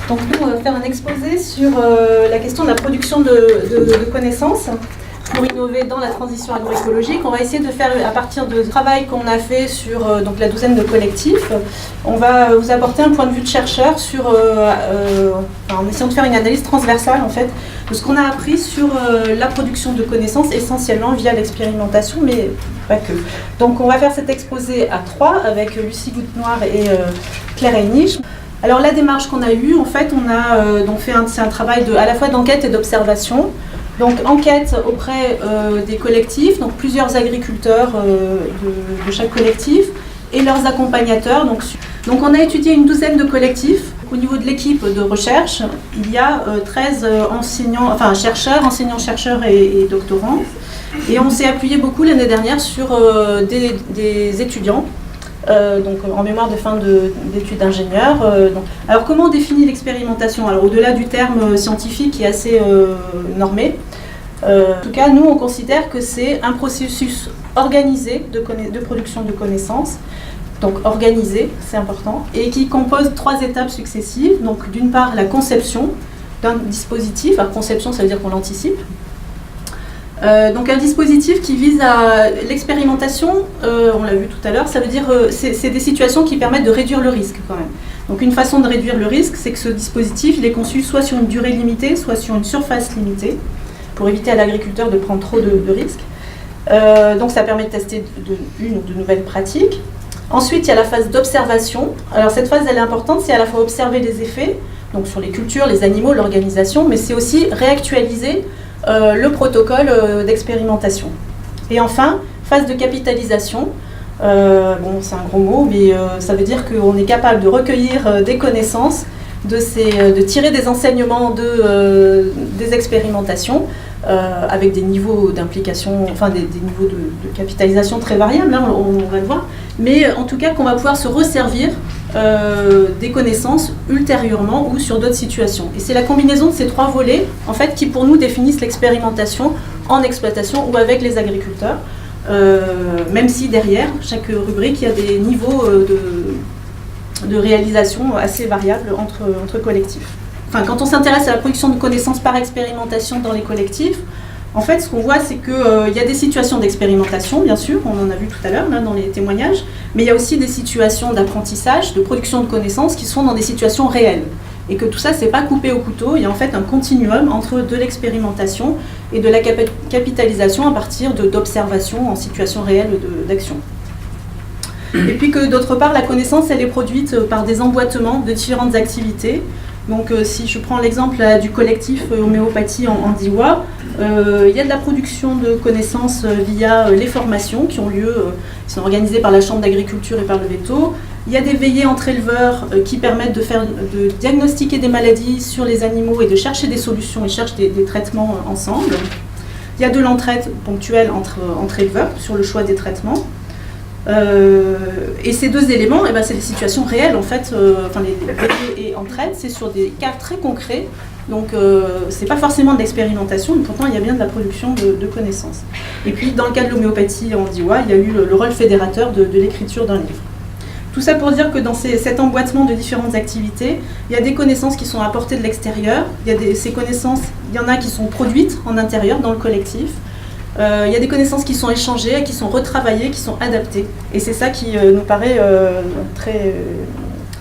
Donc nous, on va faire un exposé sur la question de la production de connaissances pour innover dans la transition agroécologique. On va essayer de faire, à partir du travail qu'on a fait sur donc la douzaine de collectifs, on va vous apporter un point de vue de chercheur sur, en essayant de faire une analyse transversale en fait, de ce qu'on a appris sur la production de connaissances, essentiellement via l'expérimentation, mais pas que. Donc on va faire cet exposé à trois avec Lucie Goutte-Noire et Claire Heynich. Alors la démarche qu'on a eue, en fait, on a donc fait c'est un travail à la fois d'enquête et d'observation. Donc enquête auprès des collectifs, donc plusieurs agriculteurs de chaque collectif et leurs accompagnateurs. Donc on a étudié une douzaine de collectifs. Au niveau de l'équipe de recherche, il y a 13 enseignants, enfin chercheurs, enseignants-chercheurs et doctorants. Et on s'est appuyé beaucoup l'année dernière sur des étudiants. Donc en mémoire de fin d'études d'ingénieur. Alors comment on définit l'expérimentation? Alors au-delà du terme scientifique qui est assez normé, en tout cas nous on considère que c'est un processus organisé de production de connaissances, donc organisé, c'est important, et qui compose 3 étapes successives. Donc d'une part la conception d'un dispositif, alors conception ça veut dire qu'on l'anticipe. Donc un dispositif qui vise à l'expérimentation, on l'a vu tout à l'heure, ça veut dire c'est des situations qui permettent de réduire le risque quand même. Donc une façon de réduire le risque, c'est que ce dispositif il est conçu soit sur une durée limitée, soit sur une surface limitée, pour éviter à l'agriculteur de prendre trop de risques. Donc ça permet de tester une ou de nouvelles pratiques. Ensuite il y a la phase d'observation. Alors cette phase elle est importante, c'est à la fois observer les effets, donc sur les cultures, les animaux, l'organisation, mais c'est aussi réactualiser le protocole d'expérimentation. Et enfin, phase de capitalisation. Bon, c'est un gros mot, mais ça veut dire qu'on est capable de recueillir des connaissances, de tirer des enseignements des expérimentations, avec des niveaux d'implication, enfin des niveaux de capitalisation très variables, hein, on va le voir, mais en tout cas qu'on va pouvoir se resservir des connaissances ultérieurement ou sur d'autres situations. Et c'est la combinaison de ces 3 volets en fait, qui pour nous définissent l'expérimentation en exploitation ou avec les agriculteurs, même si derrière chaque rubrique il y a des niveaux de réalisation assez variables entre collectifs. Enfin, quand on s'intéresse à la production de connaissances par expérimentation dans les collectifs, en fait, ce qu'on voit, c'est qu'il y a des situations d'expérimentation, bien sûr, on en a vu tout à l'heure dans les témoignages, mais il y a aussi des situations d'apprentissage, de production de connaissances qui sont dans des situations réelles. Et que tout ça, c'est pas coupé au couteau, il y a en fait un continuum entre de l'expérimentation et de la capitalisation à partir d'observations en situation réelle d'action. Et puis que d'autre part, la connaissance, elle est produite par des emboîtements de différentes activités. Donc si je prends l'exemple du collectif homéopathie en Diois, il y a de la production de connaissances via les formations qui ont lieu, qui sont organisées par la Chambre d'agriculture et par le Veto. Il y a des veillées entre éleveurs qui permettent de diagnostiquer des maladies sur les animaux et de chercher des solutions et cherchent des traitements ensemble. Il y a de l'entraide ponctuelle entre éleveurs sur le choix des traitements. Et ces 2 éléments, eh ben, c'est des situations réelles en fait, les veillées et entraide, c'est sur des cas très concrets, donc c'est pas forcément de l'expérimentation, mais pourtant il y a bien de la production de connaissances. Et puis dans le cas de l'homéopathie en Diois, il y a eu le rôle fédérateur de l'écriture d'un livre. Tout ça pour dire que dans cet emboîtement de différentes activités, il y a des connaissances qui sont apportées de l'extérieur, ces connaissances, il y en a qui sont produites en intérieur dans le collectif. Il y a des connaissances qui sont échangées, qui sont retravaillées, qui sont adaptées. Et c'est ça qui nous paraît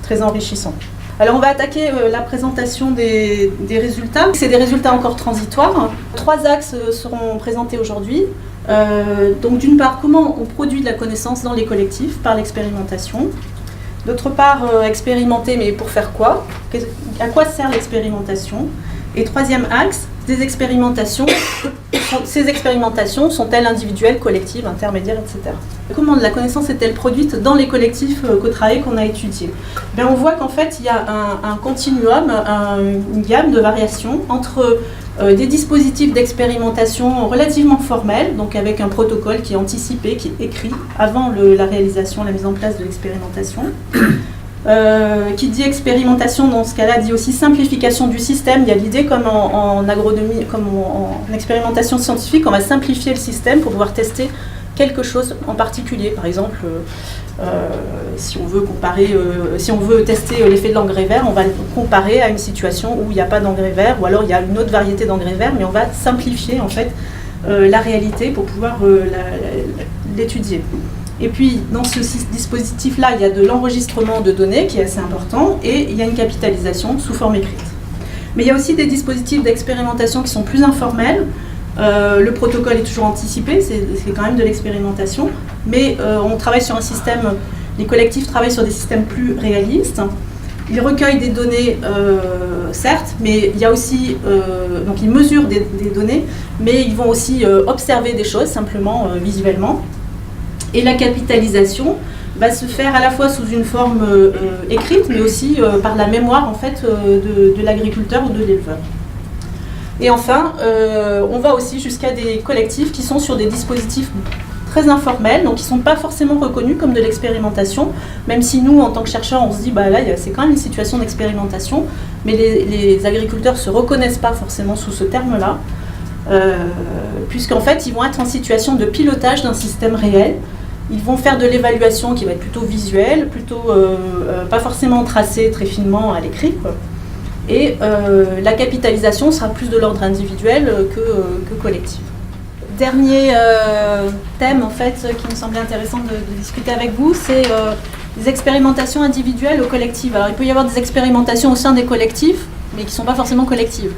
très enrichissant. Alors on va attaquer la présentation des résultats. C'est des résultats encore transitoires. 3 axes seront présentés aujourd'hui. Donc d'une part, comment on produit de la connaissance dans les collectifs par l'expérimentation. D'autre part, expérimenter, mais pour faire quoi? À quoi sert l'expérimentation? Et 3e axe, des expérimentations. Ces expérimentations sont-elles individuelles, collectives, intermédiaires, etc. Comment la connaissance est-elle produite dans les collectifs Cotrae qu'on a étudiés? On voit qu'en fait, il y a un continuum, une gamme de variations entre des dispositifs d'expérimentation relativement formels, donc avec un protocole qui est anticipé, qui est écrit avant la réalisation, la mise en place de l'expérimentation. Qui dit expérimentation, dans ce cas-là, dit aussi simplification du système. Il y a l'idée, comme en agronomie, comme en expérimentation scientifique, on va simplifier le système pour pouvoir tester quelque chose en particulier. Par exemple, si on veut comparer, si on veut tester l'effet de l'engrais vert, on va le comparer à une situation où il n'y a pas d'engrais vert, ou alors il y a une autre variété d'engrais vert, mais on va simplifier en fait la réalité pour pouvoir l'étudier. Et puis dans ce dispositif-là, il y a de l'enregistrement de données qui est assez important, et il y a une capitalisation sous forme écrite. Mais il y a aussi des dispositifs d'expérimentation qui sont plus informels. Le protocole est toujours anticipé, c'est quand même de l'expérimentation, mais on travaille sur un système, les collectifs travaillent sur des systèmes plus réalistes. Ils recueillent des données, certes, mais il y a aussi, donc ils mesurent des données, mais ils vont aussi observer des choses simplement visuellement. Et la capitalisation va se faire à la fois sous une forme écrite, mais aussi par la mémoire en fait, de l'agriculteur ou de l'éleveur. Et enfin, on va aussi jusqu'à des collectifs qui sont sur des dispositifs très informels, donc qui ne sont pas forcément reconnus comme de l'expérimentation, même si nous, en tant que chercheurs, on se dit, bah là, c'est quand même une situation d'expérimentation, mais les agriculteurs ne se reconnaissent pas forcément sous ce terme-là, puisqu'en fait, ils vont être en situation de pilotage d'un système réel. Ils vont faire de l'évaluation qui va être plutôt visuelle, plutôt pas forcément tracée très finement à l'écrit, quoi. Et la capitalisation sera plus de l'ordre individuel que collectif. Dernier thème en fait, qui me semblait intéressant de discuter avec vous, c'est les expérimentations individuelles ou collectives. Alors il peut y avoir des expérimentations au sein des collectifs, mais qui ne sont pas forcément collectives.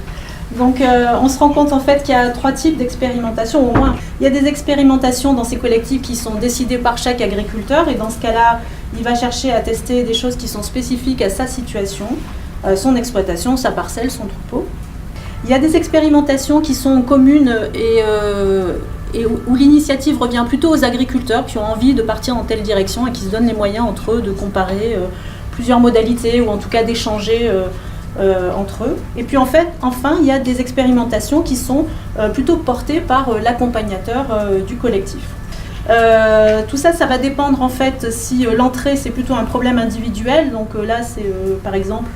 Donc on se rend compte en fait qu'il y a 3 types d'expérimentations au moins. Il y a des expérimentations dans ces collectifs qui sont décidées par chaque agriculteur, et dans ce cas-là, il va chercher à tester des choses qui sont spécifiques à sa situation, son exploitation, sa parcelle, son troupeau. Il y a des expérimentations qui sont communes et où l'initiative revient plutôt aux agriculteurs qui ont envie de partir dans telle direction et qui se donnent les moyens entre eux de comparer plusieurs modalités, ou en tout cas d'échanger entre eux. Et puis enfin, il y a des expérimentations qui sont plutôt portées par l'accompagnateur du collectif. Tout ça, ça va dépendre en fait si l'entrée c'est plutôt un problème individuel. Donc là, c'est par exemple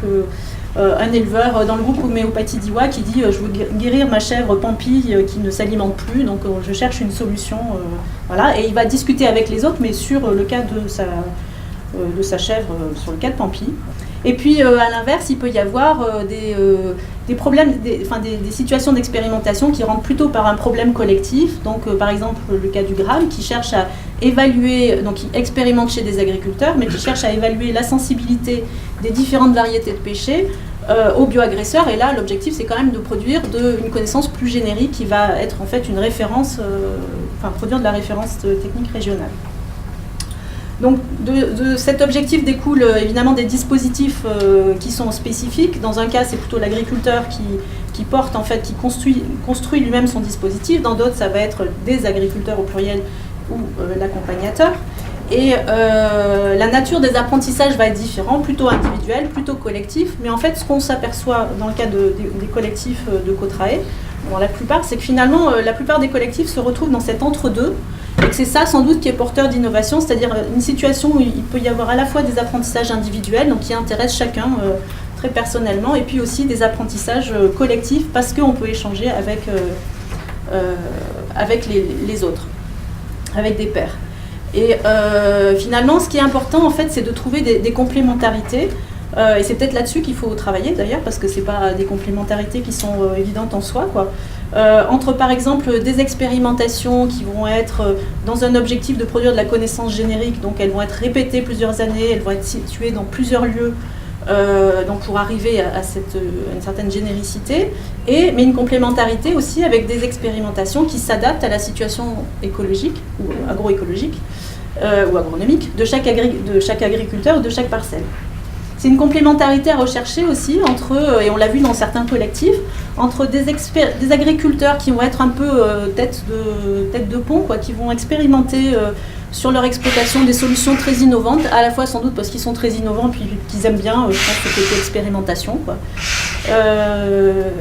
un éleveur dans le groupe Homéopathie d'Iwa qui dit je veux guérir ma chèvre Pampi qui ne s'alimente plus, donc je cherche une solution. Voilà, et il va discuter avec les autres, mais sur le cas de sa chèvre, sur le cas de Pampi. Et puis à l'inverse, il peut y avoir des problèmes, des situations d'expérimentation qui rentrent plutôt par un problème collectif. Donc par exemple le cas du gramme qui cherche à évaluer, donc qui expérimente chez des agriculteurs, mais qui cherche à évaluer la sensibilité des différentes variétés de pêcher aux bioagresseurs. Et là, l'objectif c'est quand même de produire une connaissance plus générique qui va être en fait une référence, produire de la référence technique régionale. Donc de cet objectif découlent évidemment des dispositifs qui sont spécifiques. Dans un cas, c'est plutôt l'agriculteur qui porte, en fait, qui construit lui-même son dispositif. Dans d'autres, ça va être des agriculteurs au pluriel ou l'accompagnateur. Et la nature des apprentissages va être différente, plutôt individuel, plutôt collectif. Mais en fait, ce qu'on s'aperçoit dans le cas des collectifs de Cotrae, bon, la plupart, c'est que finalement, la plupart des collectifs se retrouvent dans cet entre-deux. Et que c'est ça sans doute qui est porteur d'innovation, c'est-à-dire une situation où il peut y avoir à la fois des apprentissages individuels, donc qui intéressent chacun très personnellement, et puis aussi des apprentissages collectifs, parce qu'on peut échanger avec les autres, avec des pairs. Et finalement, ce qui est important, en fait, c'est de trouver des complémentarités. Et c'est peut-être là-dessus qu'il faut travailler d'ailleurs, parce que ce n'est pas des complémentarités qui sont évidentes en soi, quoi. Entre par exemple des expérimentations qui vont être dans un objectif de produire de la connaissance générique, donc elles vont être répétées plusieurs années, elles vont être situées dans plusieurs lieux, donc pour arriver à une certaine généricité, mais une complémentarité aussi avec des expérimentations qui s'adaptent à la situation écologique ou agroécologique ou agronomique de chaque agriculteur ou de chaque parcelle. C'est une complémentarité à rechercher aussi entre, et on l'a vu dans certains collectifs, entre des agriculteurs qui vont être un peu tête de pont, quoi, qui vont expérimenter sur leur exploitation des solutions très innovantes, à la fois sans doute parce qu'ils sont très innovants et puis qu'ils aiment bien, je pense, ce côté expérimentation, quoi.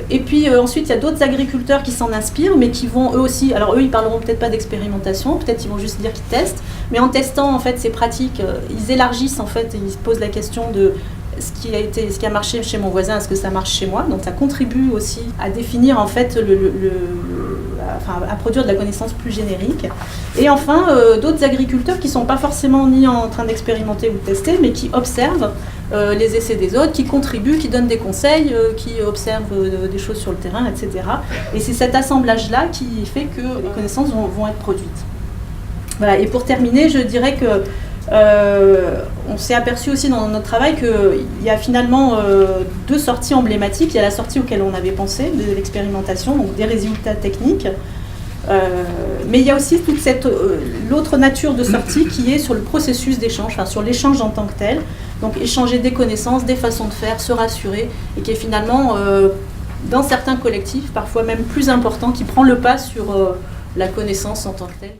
Et puis ensuite, il y a d'autres agriculteurs qui s'en inspirent, mais qui vont eux aussi, alors eux, ils parleront peut-être pas d'expérimentation, peut-être ils vont juste dire qu'ils testent, mais en testant en fait ces pratiques, ils élargissent en fait, et ils se posent la question de ce qui a marché chez mon voisin, est-ce que ça marche chez moi? Donc ça contribue aussi à définir en fait, à produire de la connaissance plus générique. Et enfin, d'autres agriculteurs qui ne sont pas forcément ni en train d'expérimenter ou de tester, mais qui observent les essais des autres, qui contribuent, qui donnent des conseils, qui observent des choses sur le terrain, etc. Et c'est cet assemblage-là qui fait que les connaissances vont être produites. Voilà. Et pour terminer, je dirais que on s'est aperçu aussi dans notre travail qu'il y a finalement deux sorties emblématiques. Il y a la sortie auquel on avait pensé, de l'expérimentation, donc des résultats techniques. Mais il y a aussi toute l'autre nature de sortie qui est sur le processus d'échange, enfin sur l'échange en tant que tel. Donc échanger des connaissances, des façons de faire, se rassurer, et qui est finalement, dans certains collectifs, parfois même plus important, qui prend le pas sur la connaissance en tant que telle.